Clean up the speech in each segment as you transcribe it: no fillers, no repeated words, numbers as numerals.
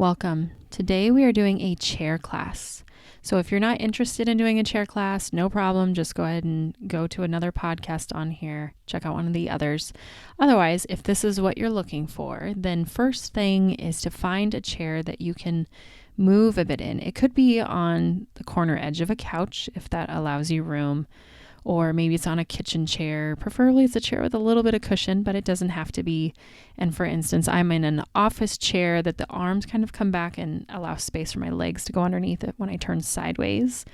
Welcome. Today we are doing a chair class. So if you're not interested in doing a chair class, no problem. Just go ahead and go to another podcast on here. Check out one of the others. Otherwise, if this is what you're looking for, then first thing is to find a chair that you can move a bit in. It could be on the corner edge of a couch if that allows you room, or maybe it's on a kitchen chair. Preferably it's a chair with a little bit of cushion, but it doesn't have to be. And for instance, I'm in an office chair that the arms kind of come back and allow space for my legs to go underneath it when I turn sideways.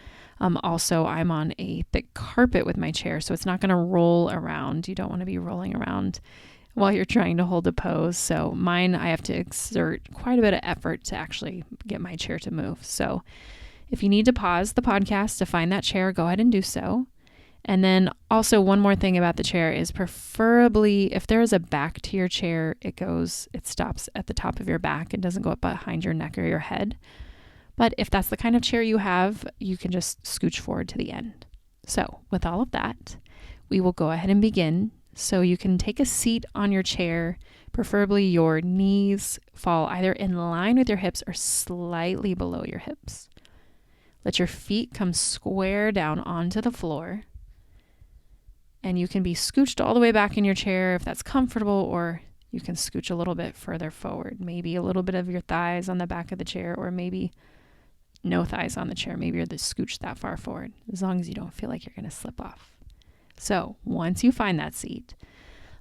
Also, I'm on a thick carpet with my chair, so it's not going to roll around. You don't want to be rolling around while you're trying to hold a pose. So mine, I have to exert quite a bit of effort to actually get my chair to move. So if you need to pause the podcast to find that chair, go ahead and do so. And then also one more thing about the chair is preferably if there is a back to your chair, it stops at the top of your back. It doesn't go up behind your neck or your head. But if that's the kind of chair you have, you can just scooch forward to the end. So with all of that, we will go ahead and begin. So you can take a seat on your chair. Preferably your knees fall either in line with your hips or slightly below your hips. Let your feet come square down onto the floor. And you can be scooched all the way back in your chair if that's comfortable, or you can scooch a little bit further forward. Maybe a little bit of your thighs on the back of the chair, or maybe no thighs on the chair. Maybe you're scooched that far forward, as long as you don't feel like you're going to slip off. So once you find that seat,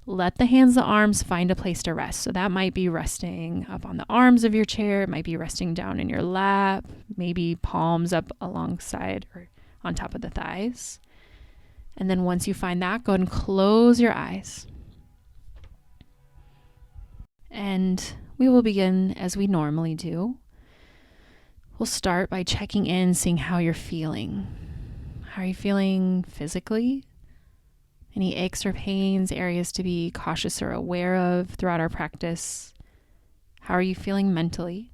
let the hands, the arms find a place to rest. So that might be resting up on the arms of your chair. It might be resting down in your lap, maybe palms up alongside or on top of the thighs. And then once you find that, go ahead and close your eyes. And we will begin as we normally do. We'll start by checking in, seeing how you're feeling. How are you feeling physically? Any aches or pains, areas to be cautious or aware of throughout our practice? How are you feeling mentally?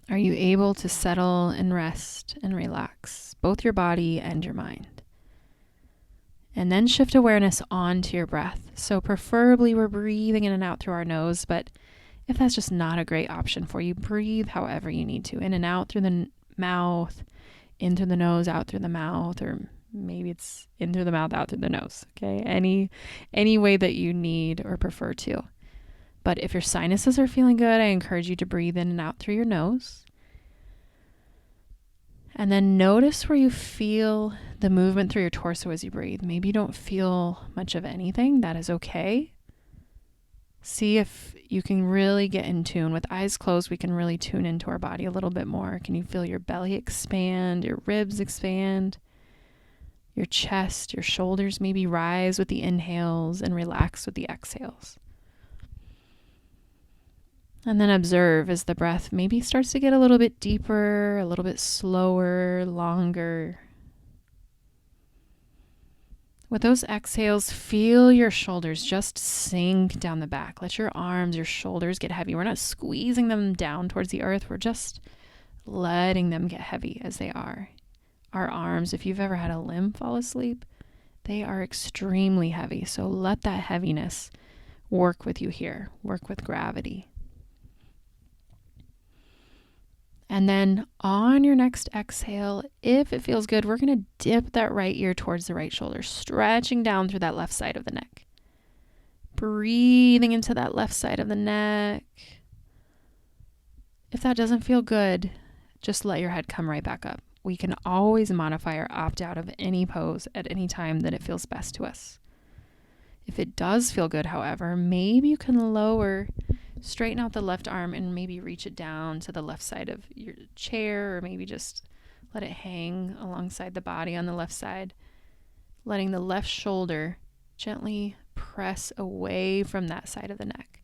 Are you able to settle and rest and relax, both your body and your mind? And then shift awareness onto your breath. So preferably we're breathing in and out through our nose, but if that's just not a great option for you, breathe however you need to. In and out through the mouth, in through the nose, out through the mouth, or maybe it's in through the mouth, out through the nose. Okay, any way that you need or prefer to. But if your sinuses are feeling good, I encourage you to breathe in and out through your nose. And then notice where you feel the movement through your torso as you breathe. Maybe you don't feel much of anything. That is okay. See if you can really get in tune. With eyes closed, we can really tune into our body a little bit more. Can you feel your belly expand, your ribs expand, your chest, your shoulders maybe rise with the inhales and relax with the exhales? And then observe as the breath maybe starts to get a little bit deeper, a little bit slower, longer. With those exhales, feel your shoulders just sink down the back. Let your arms, your shoulders get heavy. We're not squeezing them down towards the earth. We're just letting them get heavy as they are. Our arms, if you've ever had a limb fall asleep, they are extremely heavy. So let that heaviness work with you here. Work with gravity. And then on your next exhale, if it feels good, we're going to dip that right ear towards the right shoulder, stretching down through that left side of the neck. Breathing into that left side of the neck. If that doesn't feel good, just let your head come right back up. We can always modify or opt out of any pose at any time that it feels best to us. If it does feel good, however, maybe you can straighten out the left arm and maybe reach it down to the left side of your chair, or maybe just let it hang alongside the body on the left side, letting the left shoulder gently press away from that side of the neck.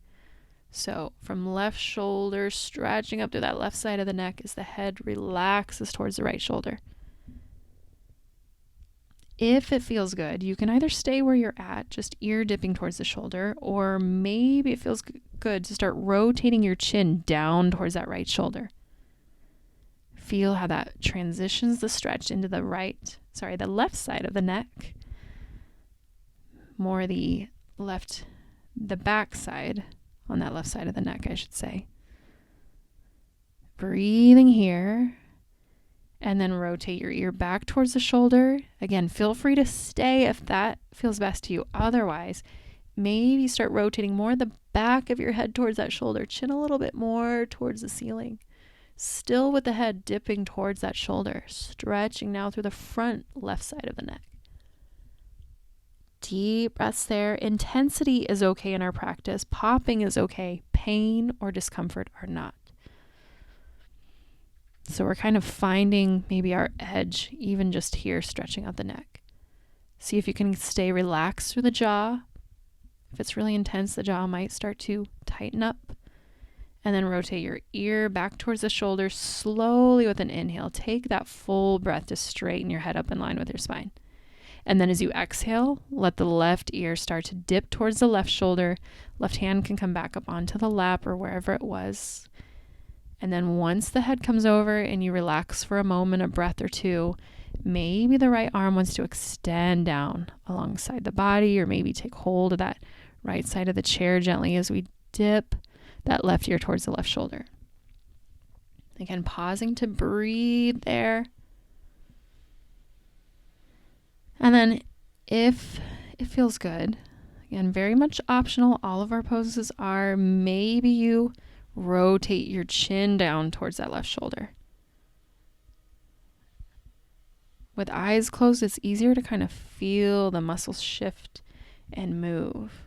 So from left shoulder, stretching up to that left side of the neck as the head relaxes towards the right shoulder. If it feels good, you can either stay where you're at, just ear dipping towards the shoulder, or maybe it feels good to start rotating your chin down towards that right shoulder. Feel how that transitions the stretch into the left side of the neck. More the back side on that left side of the neck, I should say. Breathing here. And then rotate your ear back towards the shoulder. Again, feel free to stay if that feels best to you. Otherwise, maybe start rotating more the back of your head towards that shoulder. Chin a little bit more towards the ceiling. Still with the head dipping towards that shoulder. Stretching now through the front left side of the neck. Deep breaths there. Intensity is okay in our practice. Popping is okay. Pain or discomfort are not. So we're kind of finding maybe our edge, even just here, stretching out the neck. See if you can stay relaxed through the jaw. If it's really intense, the jaw might start to tighten up. And then rotate your ear back towards the shoulder slowly with an inhale. Take that full breath to straighten your head up in line with your spine. And then as you exhale, let the left ear start to dip towards the left shoulder. Left hand can come back up onto the lap or wherever it was. And then once the head comes over and you relax for a moment, a breath or two, maybe the right arm wants to extend down alongside the body, or maybe take hold of that right side of the chair gently as we dip that left ear towards the left shoulder. Again, pausing to breathe there. And then if it feels good, again, very much optional, all of our poses are, maybe you rotate your chin down towards that left shoulder. With eyes closed, it's easier to kind of feel the muscles shift and move.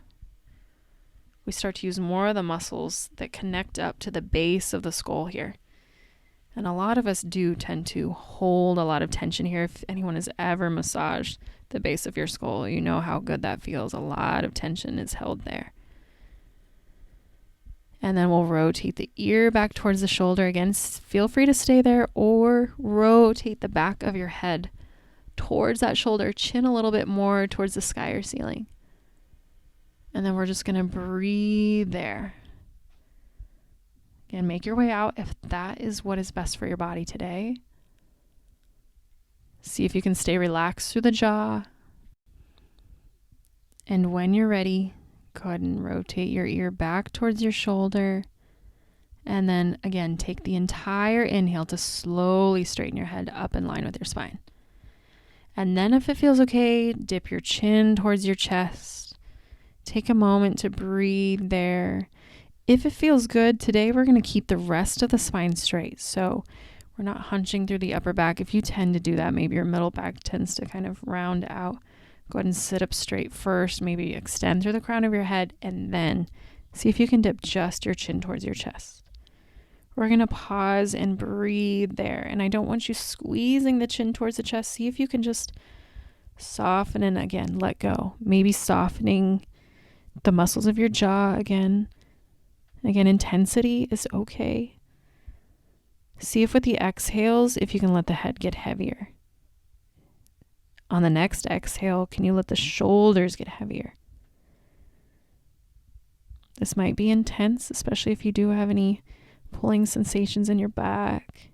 We start to use more of the muscles that connect up to the base of the skull here. And a lot of us do tend to hold a lot of tension here. If anyone has ever massaged the base of your skull, you know how good that feels. A lot of tension is held there. And then we'll rotate the ear back towards the shoulder. Again, feel free to stay there or rotate the back of your head towards that shoulder, chin a little bit more towards the sky or ceiling. And then we're just going to breathe there. Again, make your way out if that is what is best for your body today. See if you can stay relaxed through the jaw. And when you're ready, go ahead and rotate your ear back towards your shoulder. And then again, take the entire inhale to slowly straighten your head up in line with your spine. And then if it feels okay, dip your chin towards your chest. Take a moment to breathe there. If it feels good, today we're going to keep the rest of the spine straight. So we're not hunching through the upper back. If you tend to do that, maybe your middle back tends to kind of round out. Go ahead and sit up straight first, maybe extend through the crown of your head, and then see if you can dip just your chin towards your chest. We're going to pause and breathe there. And I don't want you squeezing the chin towards the chest. See if you can just soften and again, let go. Maybe softening the muscles of your jaw again. Again, intensity is okay. See if with the exhales, if you can let the head get heavier. On the next exhale, can you let the shoulders get heavier? This might be intense, especially if you do have any pulling sensations in your back.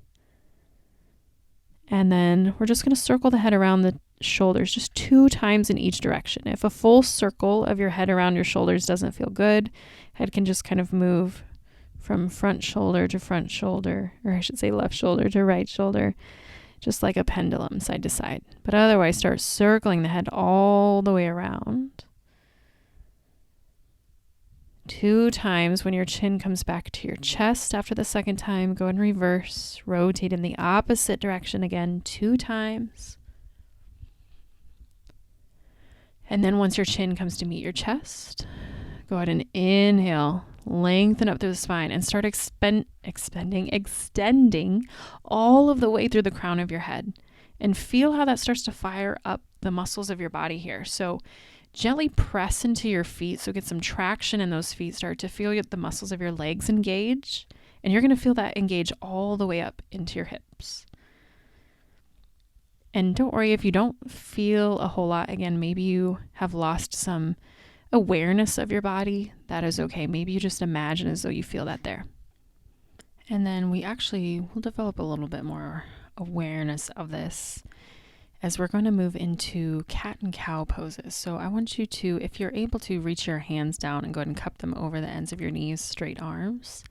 And then we're just going to circle the head around the shoulders just 2 times in each direction. If a full circle of your head around your shoulders doesn't feel good, head can just kind of move from front shoulder to front shoulder, or I should say left shoulder to right shoulder, just like a pendulum side to side. But otherwise, start circling the head all the way around. 2 times. When your chin comes back to your chest after the second time, go and reverse. Rotate in the opposite direction again 2 times. And then once your chin comes to meet your chest, go ahead and inhale, lengthen up through the spine, and start extending all of the way through the crown of your head. And feel how that starts to fire up the muscles of your body here. So gently press into your feet, so get some traction in those feet. Start to feel the muscles of your legs engage, and you're going to feel that engage all the way up into your hips. And don't worry if you don't feel a whole lot. Again, maybe you have lost some awareness of your body. That is okay. Maybe you just imagine as though you feel that there. And then we'll develop a little bit more awareness of this as we're going to move into cat and cow poses. So I want you to, if you're able to, reach your hands down and go ahead and cup them over the ends of your knees, straight arms.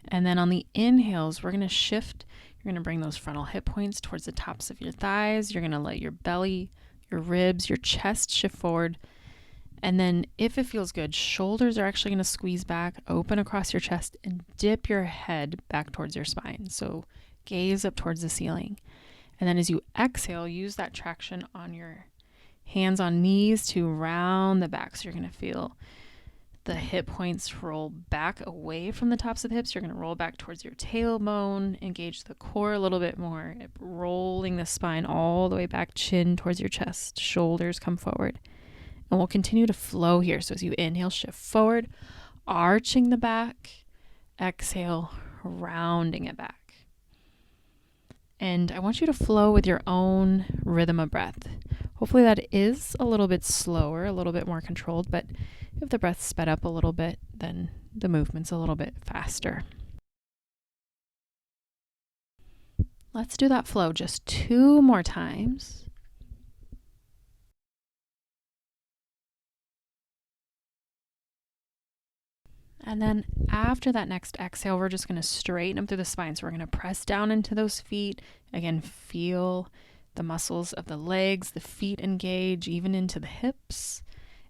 And then on the inhales, we're going to shift. You're going to bring those frontal hip points towards the tops of your thighs. You're going to let your belly, your ribs, your chest shift forward. And then if it feels good, shoulders are actually going to squeeze back, open across your chest, and dip your head back towards your spine. So gaze up towards the ceiling. And then as you exhale, use that traction on your hands on knees to round the back. So you're going to feel the hip points roll back away from the tops of the hips. You're going to roll back towards your tailbone, engage the core a little bit more, rolling the spine all the way back, chin towards your chest, shoulders come forward. And we'll continue to flow here. So as you inhale, shift forward, arching the back, exhale, rounding it back. And I want you to flow with your own rhythm of breath. Hopefully that is a little bit slower, a little bit more controlled, but if the breath sped up a little bit, then the movement's a little bit faster. Let's do that flow just 2 more times. And then after that next exhale, we're just going to straighten them through the spine. So we're going to press down into those feet. Again, feel the muscles of the legs, the feet engage, even into the hips.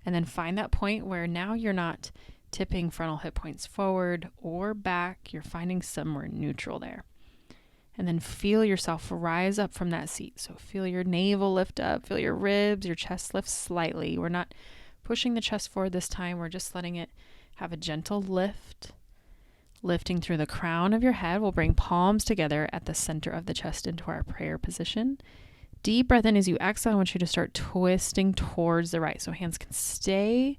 And then find that point where now you're not tipping frontal hip points forward or back. You're finding somewhere neutral there. And then feel yourself rise up from that seat. So feel your navel lift up, feel your ribs, your chest lift slightly. We're not pushing the chest forward this time. We're just letting it have a gentle lift. Lifting through the crown of your head. We'll bring palms together at the center of the chest into our prayer position. Deep breath in as you exhale. I want you to start twisting towards the right. So hands can stay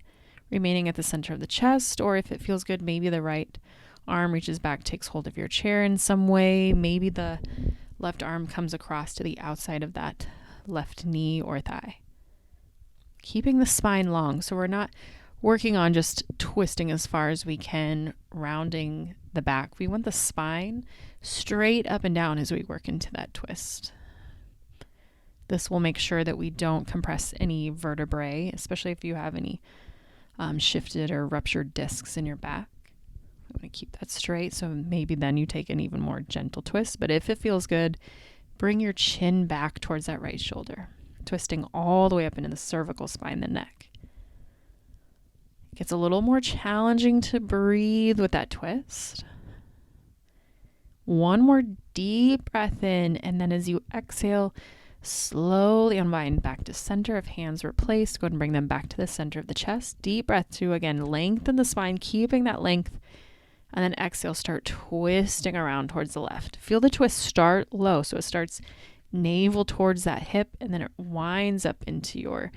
remaining at the center of the chest, or if it feels good, maybe the right arm reaches back, takes hold of your chair in some way. Maybe the left arm comes across to the outside of that left knee or thigh. Keeping the spine long. So we're not working on just twisting as far as we can, rounding the back. We want the spine straight up and down as we work into that twist. This will make sure that we don't compress any vertebrae, especially if you have any shifted or ruptured discs in your back. We want to keep that straight, so maybe then you take an even more gentle twist. But if it feels good, bring your chin back towards that right shoulder, twisting all the way up into the cervical spine, the neck. It gets a little more challenging to breathe with that twist. One more deep breath in, and then as you exhale, slowly unwind back to center. If hands were placed, go ahead and bring them back to the center of the chest. Deep breath to, again, lengthen the spine, keeping that length. And then exhale, start twisting around towards the left. Feel the twist start low. So it starts navel towards that hip, and then it winds up into your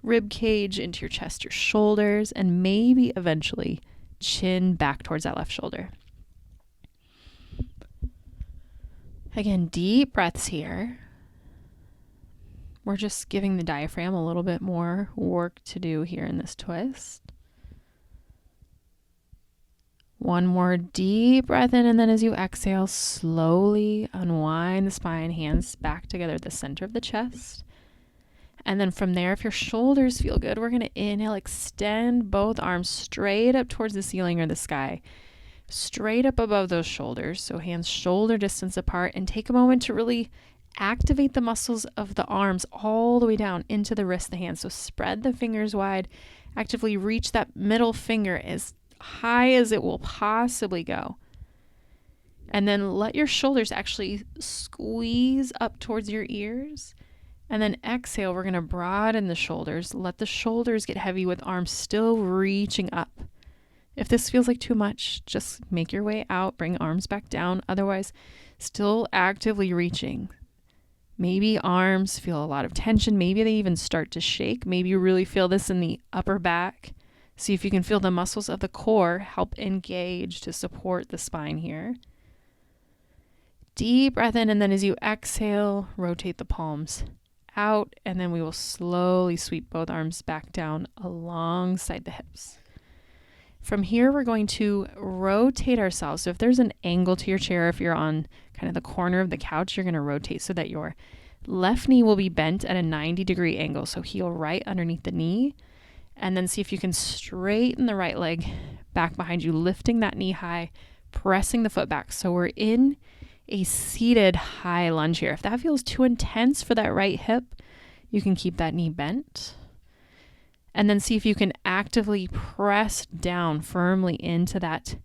rib cage, into your chest, your shoulders, and maybe eventually chin back towards that left shoulder. Again, deep breaths here. We're just giving the diaphragm a little bit more work to do here in this twist. One more deep breath in, and then as you exhale, slowly unwind the spine, hands back together at the center of the chest. And then from there, if your shoulders feel good, we're going to inhale, extend both arms straight up towards the ceiling or the sky, straight up above those shoulders. So hands shoulder distance apart, and take a moment to really activate the muscles of the arms all the way down into the wrist, the hands. So spread the fingers wide, actively reach that middle finger as high as it will possibly go. And then let your shoulders actually squeeze up towards your ears. And then exhale, we're going to broaden the shoulders. Let the shoulders get heavy with arms still reaching up. If this feels like too much, just make your way out, bring arms back down. Otherwise, still actively reaching. Maybe arms feel a lot of tension. Maybe they even start to shake. Maybe you really feel this in the upper back. See if you can feel the muscles of the core help engage to support the spine here. Deep breath in, and then as you exhale, rotate the palms out, and then we will slowly sweep both arms back down alongside the hips. From here, we're going to rotate ourselves. So if there's an angle to your chair, if you're on kind of the corner of the couch, you're going to rotate so that your left knee will be bent at a 90-degree angle. So heel right underneath the knee. And then see if you can straighten the right leg back behind you, lifting that knee high, pressing the foot back. So we're in a seated high lunge here. If that feels too intense for that right hip, you can keep that knee bent. And then see if you can actively press down firmly into that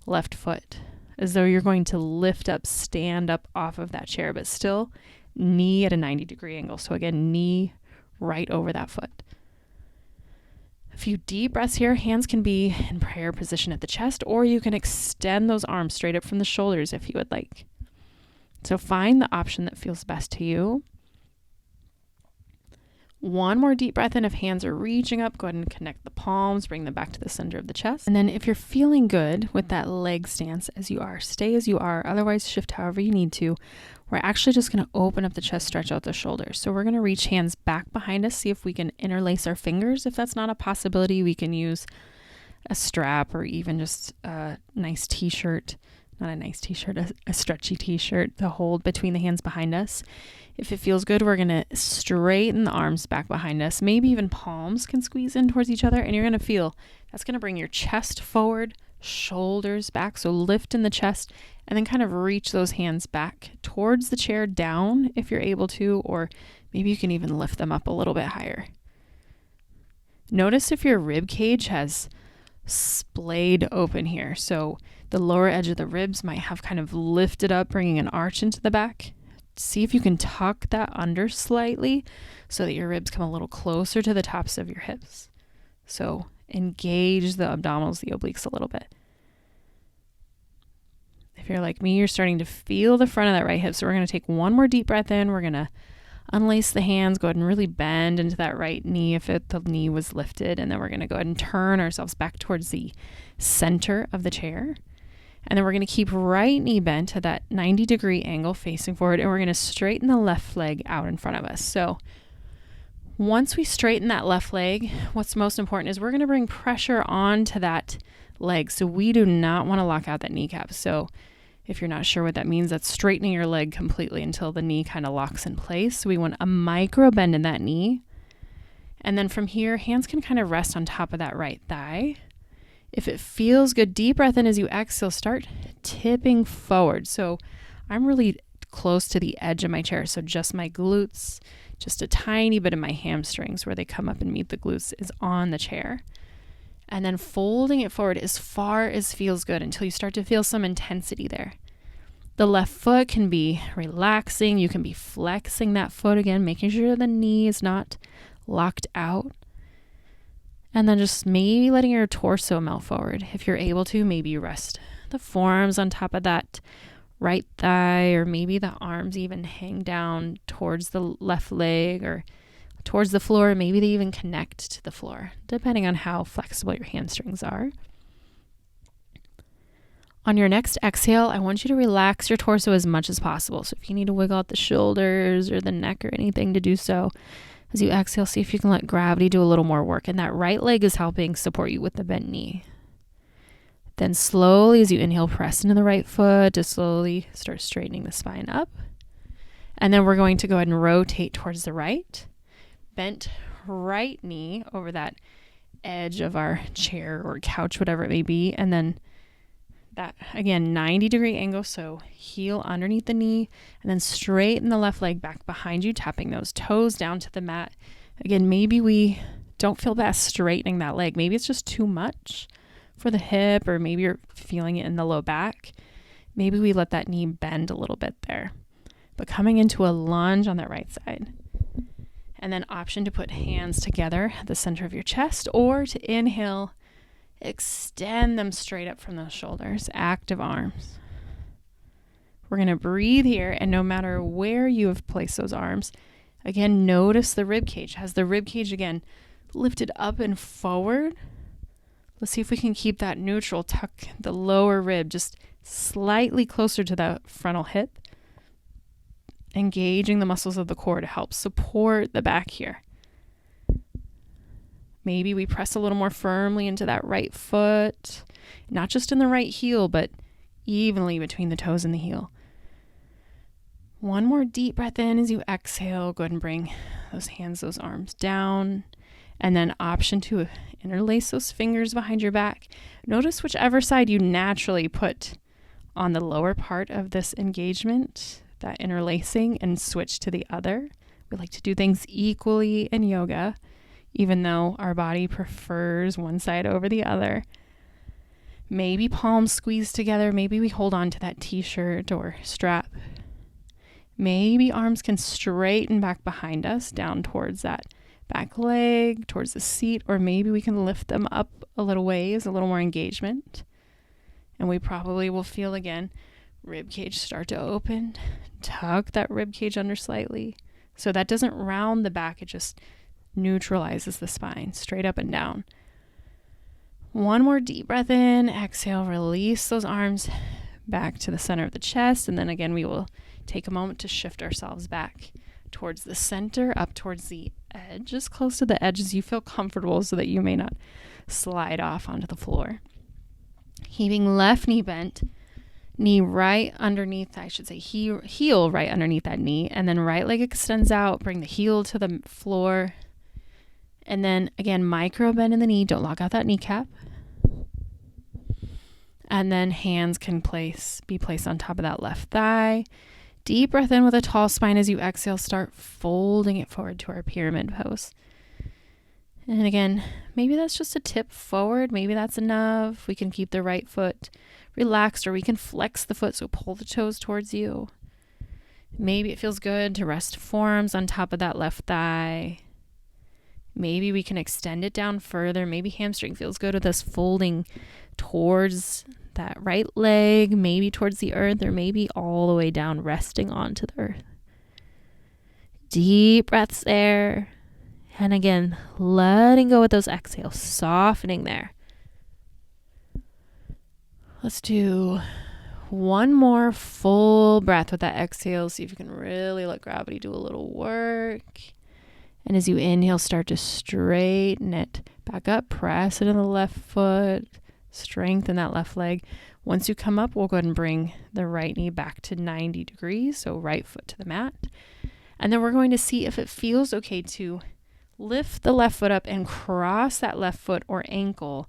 left foot, as though you're going to lift up, stand up off of that chair, but still knee at a 90-degree angle. So again, knee right over that foot. A few deep breaths here. Hands can be in prayer position at the chest, or you can extend those arms straight up from the shoulders if you would like. So find the option that feels best to you. One more deep breath in. If hands are reaching up, go ahead and connect the palms, bring them back to the center of the chest. And then if you're feeling good with that leg stance as you are, stay as you are. Otherwise, shift however you need to. We're actually just going to open up the chest, stretch out the shoulders. So we're going to reach hands back behind us, see if we can interlace our fingers. If that's not a possibility, we can use a strap or even just a nice t-shirt. Not a nice t-shirt, a stretchy t-shirt to hold between the hands behind us. If it feels good, we're going to straighten the arms back behind us. Maybe even palms can squeeze in towards each other, and you're going to feel that's going to bring your chest forward, shoulders back. So lift in the chest and then kind of reach those hands back towards the chair, down if you're able to, or maybe you can even lift them up a little bit higher. Notice if your rib cage has splayed open here. So the lower edge of the ribs might have kind of lifted up, bringing an arch into the back. See if you can tuck that under slightly so that your ribs come a little closer to the tops of your hips. So engage the abdominals, the obliques a little bit. If you're like me, you're starting to feel the front of that right hip. So we're going to take one more deep breath in. We're going to unlace the hands, go ahead and really bend into that right knee if the knee was lifted. And then we're going to go ahead and turn ourselves back towards the center of the chair. And then we're going to keep right knee bent at that 90-degree angle facing forward. And we're going to straighten the left leg out in front of us. So once we straighten that left leg, what's most important is we're going to bring pressure onto that leg. So we do not want to lock out that kneecap. So if you're not sure what that means, that's straightening your leg completely until the knee kind of locks in place. So we want a micro bend in that knee. And then from here, hands can kind of rest on top of that right thigh. If it feels good, deep breath in as you exhale, start tipping forward. So I'm really close to the edge of my chair. So just my glutes, just a tiny bit of my hamstrings where they come up and meet the glutes is on the chair. And then folding it forward as far as feels good until you start to feel some intensity there. The left foot can be relaxing. You can be flexing that foot again, making sure the knee is not locked out. And then just maybe letting your torso melt forward. If you're able to, maybe you rest the forearms on top of that right thigh, or maybe the arms even hang down towards the left leg or towards the floor. Maybe they even connect to the floor, depending on how flexible your hamstrings are. On your next exhale, I want you to relax your torso as much as possible. So if you need to wiggle out the shoulders or the neck or anything, to do so. As you exhale, see if you can let gravity do a little more work. And that right leg is helping support you with the bent knee. Then slowly, as you inhale, press into the right foot to slowly start straightening the spine up. And then we're going to go ahead and rotate towards the right. Bent right knee over that edge of our chair or couch, whatever it may be. And then that, again, 90-degree angle, so heel underneath the knee, and then straighten the left leg back behind you, tapping those toes down to the mat. Again, maybe we don't feel best straightening that leg. Maybe it's just too much for the hip, or maybe you're feeling it in the low back. Maybe we let that knee bend a little bit there. But coming into a lunge on that right side. And then option to put hands together at the center of your chest, or to inhale, extend them straight up from those shoulders, active arms. We're going to breathe here, and no matter where you have placed those arms, again, notice the rib cage. Has the rib cage, again, lifted up and forward? Let's see if we can keep that neutral. Tuck the lower rib just slightly closer to the frontal hip, engaging the muscles of the core to help support the back here. Maybe we press a little more firmly into that right foot, not just in the right heel, but evenly between the toes and the heel. One more deep breath in as you exhale. Go ahead and bring those hands, those arms down, and then option to interlace those fingers behind your back. Notice whichever side you naturally put on the lower part of this engagement, that interlacing, and switch to the other. We like to do things equally in yoga, even though our body prefers one side over the other. Maybe palms squeeze together. Maybe we hold on to that t-shirt or strap. Maybe arms can straighten back behind us down towards that back leg, towards the seat, or maybe we can lift them up a little ways, a little more engagement. And we probably will feel again, rib cage start to open. Tuck that rib cage under slightly. So that doesn't round the back, it just neutralizes the spine, straight up and down. One more deep breath in, exhale, release those arms back to the center of the chest. And then again, we will take a moment to shift ourselves back towards the center, up towards the edge, as close to the edge as you feel comfortable so that you may not slide off onto the floor. Keeping left knee bent, knee right underneath, heel right underneath that knee, and then right leg extends out, bring the heel to the floor. And then again, micro bend in the knee, don't lock out that kneecap. And then hands can be placed on top of that left thigh. Deep breath in with a tall spine as you exhale, start folding it forward to our pyramid pose. And again, maybe that's just a tip forward. Maybe that's enough. We can keep the right foot relaxed, or we can flex the foot, so pull the toes towards you. Maybe it feels good to rest forearms on top of that left thigh. Maybe we can extend it down further. Maybe hamstring feels good with us folding towards that right leg, maybe towards the earth, or maybe all the way down, resting onto the earth. Deep breaths there. And again, letting go with those exhales, softening there. Let's do one more full breath with that exhale. See if you can really let gravity do a little work. And as you inhale, start to straighten it back up, press it in the left foot, strengthen that left leg. Once you come up, we'll go ahead and bring the right knee back to 90 degrees, so right foot to the mat. And then we're going to see if it feels okay to lift the left foot up and cross that left foot or ankle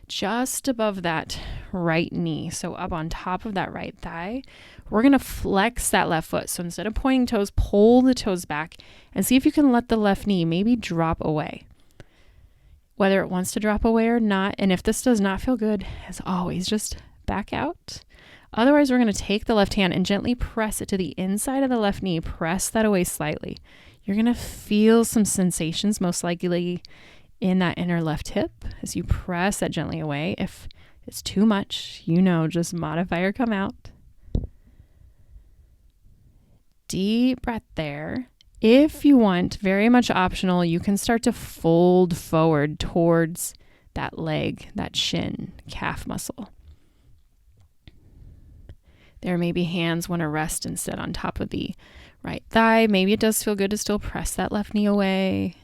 just above that right knee. So up on top of that right thigh, we're going to flex that left foot. So instead of pointing toes, pull the toes back and see if you can let the left knee maybe drop away, whether it wants to drop away or not. And if this does not feel good, as always, just back out. Otherwise, we're going to take the left hand and gently press it to the inside of the left knee. Press that away slightly. You're going to feel some sensations, most likely in that inner left hip, as you press that gently away. If it's too much, just modify or come out. Deep breath there. If you want, very much optional, you can start to fold forward towards that leg, that shin, calf muscle. There may be hands want to rest instead on top of the right thigh. Maybe it does feel good to still press that left knee away.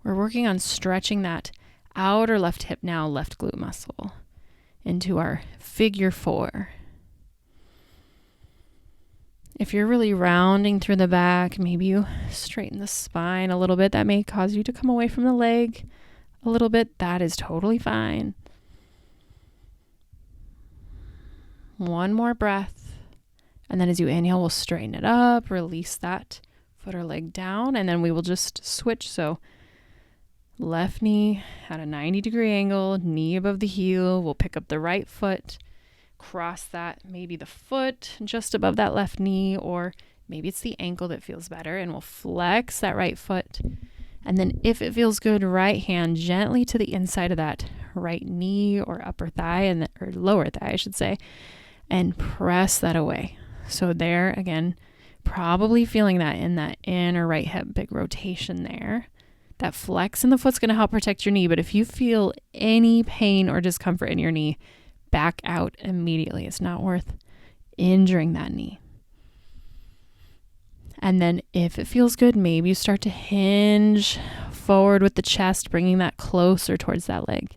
We're working on stretching that outer left hip now, left glute muscle, into our figure 4. If you're really rounding through the back, maybe you straighten the spine a little bit. That may cause you to come away from the leg a little bit. That is totally fine. One more breath. And then as you inhale, we'll straighten it up, release that foot or leg down, and then we will just switch. So left knee at a 90-degree angle, knee above the heel. We'll pick up the right foot, cross that, maybe the foot just above that left knee, or maybe it's the ankle that feels better, and we'll flex that right foot. And then if it feels good, right hand gently to the inside of that right knee or upper thigh, or lower thigh, I should say, and press that away. So there, again, probably feeling that in that inner right hip, big rotation there. That flex in the foot's going to help protect your knee, but if you feel any pain or discomfort in your knee, back out immediately. It's not worth injuring that knee. And then if it feels good, maybe you start to hinge forward with the chest, bringing that closer towards that leg.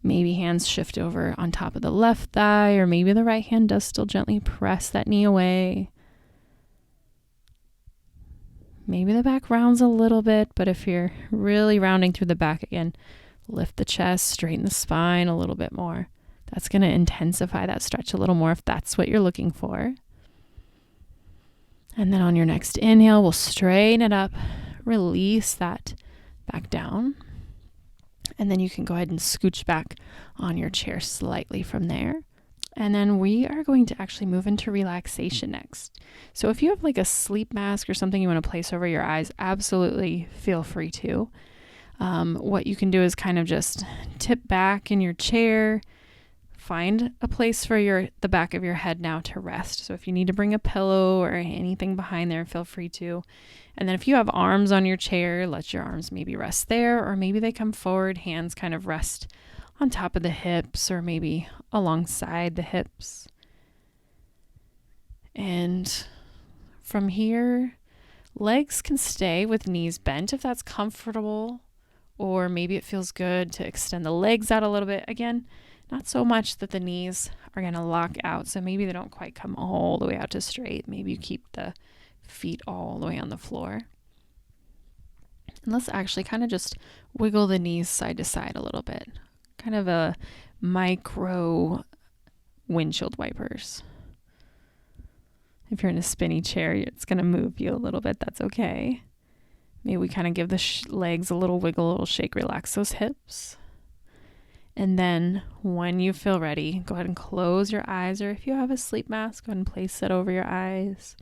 Maybe hands shift over on top of the left thigh, or maybe the right hand does still gently press that knee away. Maybe the back rounds a little bit, but if you're really rounding through the back again, lift the chest, straighten the spine a little bit more. That's going to intensify that stretch a little more if that's what you're looking for. And then on your next inhale, we'll straighten it up, release that back down. And then you can go ahead and scooch back on your chair slightly from there. And then we are going to actually move into relaxation next. So if you have like a sleep mask or something you want to place over your eyes, absolutely feel free to. What you can do is kind of just tip back in your chair, find a place for the back of your head now to rest. So if you need to bring a pillow or anything behind there, feel free to. And then if you have arms on your chair, let your arms maybe rest there, or maybe they come forward, hands kind of rest on top of the hips or maybe alongside the hips. And from here, legs can stay with knees bent if that's comfortable, or maybe it feels good to extend the legs out a little bit. Again, not so much that the knees are going to lock out, so maybe they don't quite come all the way out to straight. Maybe you keep the feet all the way on the floor. And let's actually kind of just wiggle the knees side to side a little bit. Kind of a micro windshield wipers. If you're in a spinny chair, it's going to move you a little bit. That's okay. Maybe we kind of give the legs a little wiggle, a little shake, relax those hips. And then when you feel ready, go ahead and close your eyes, or if you have a sleep mask, go ahead and place it over your eyes.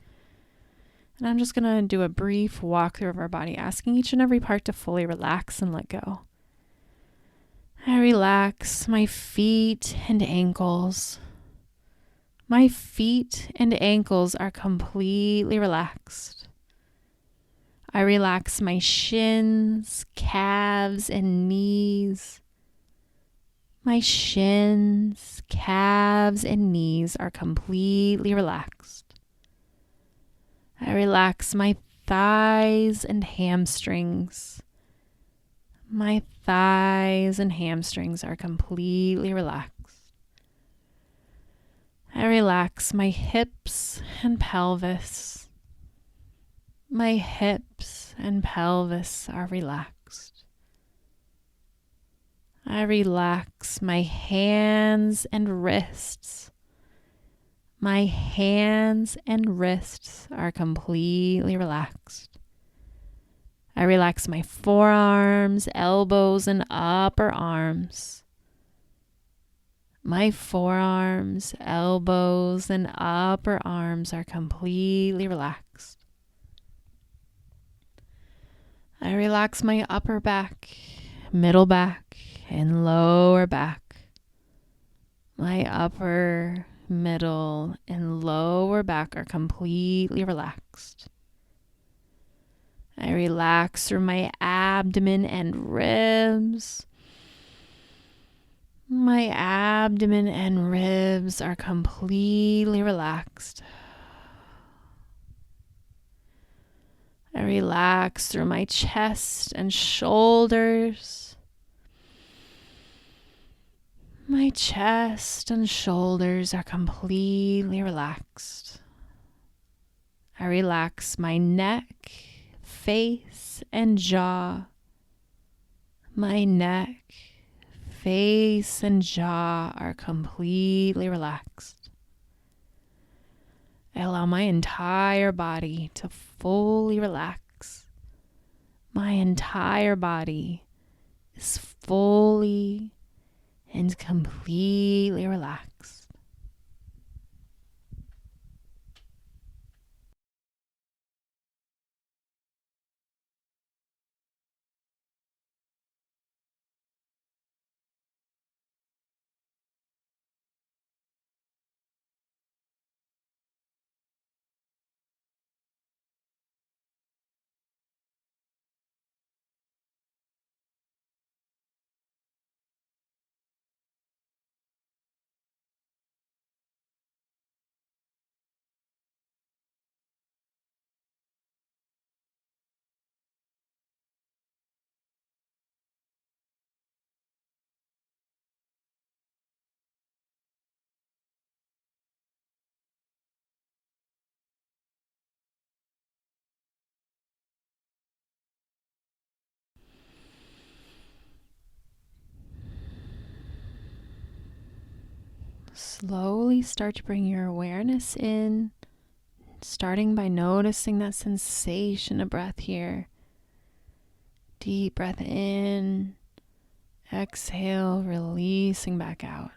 And I'm just going to do a brief walkthrough of our body, asking each and every part to fully relax and let go. I relax my feet and ankles. My feet and ankles are completely relaxed. I relax my shins, calves, and knees. My shins, calves, and knees are completely relaxed. I relax my thighs and hamstrings. My thighs and hamstrings are completely relaxed. I relax my hips and pelvis. My hips and pelvis are relaxed. I relax my hands and wrists. My hands and wrists are completely relaxed. I relax my forearms, elbows, and upper arms. My forearms, elbows, and upper arms are completely relaxed. I relax my upper back, middle back, and lower back. My upper, middle, and lower back are completely relaxed. I relax through my abdomen and ribs. My abdomen and ribs are completely relaxed. I relax through my chest and shoulders. My chest and shoulders are completely relaxed. I relax my neck, face, and jaw. My neck, face, and jaw are completely relaxed. I allow my entire body to fully relax. My entire body is fully and completely relaxed. Slowly start to bring your awareness in, starting by noticing that sensation of breath here. Deep breath in, exhale, releasing back out.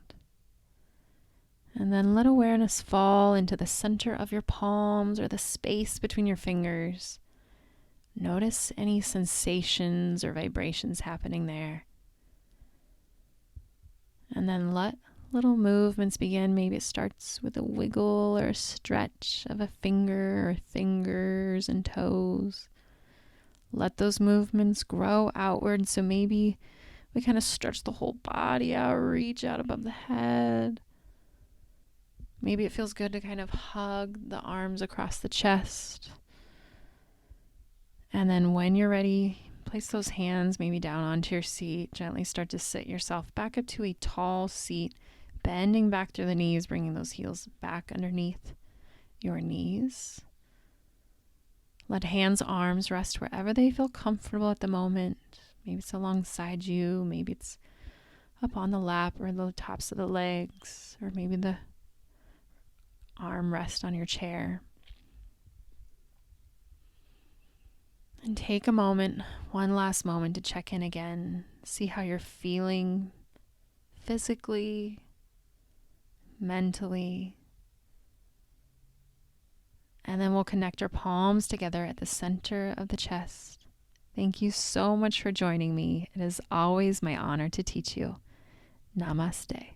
And then let awareness fall into the center of your palms or the space between your fingers. Notice any sensations or vibrations happening there. And then let little movements begin. Maybe it starts with a wiggle or a stretch of a finger or fingers and toes. Let those movements grow outward. So maybe we kind of stretch the whole body out, reach out above the head. Maybe it feels good to kind of hug the arms across the chest. And then when you're ready, place those hands maybe down onto your seat. Gently start to sit yourself back up to a tall seat, bending back through the knees, bringing those heels back underneath your knees. Let hands, arms rest wherever they feel comfortable at the moment. Maybe it's alongside you, maybe it's up on the lap or the tops of the legs, or maybe the arm rest on your chair. And take a moment, one last moment to check in again. See how you're feeling physically, mentally. And then we'll connect our palms together at the center of the chest. Thank you so much for joining me. It is always my honor to teach you. Namaste.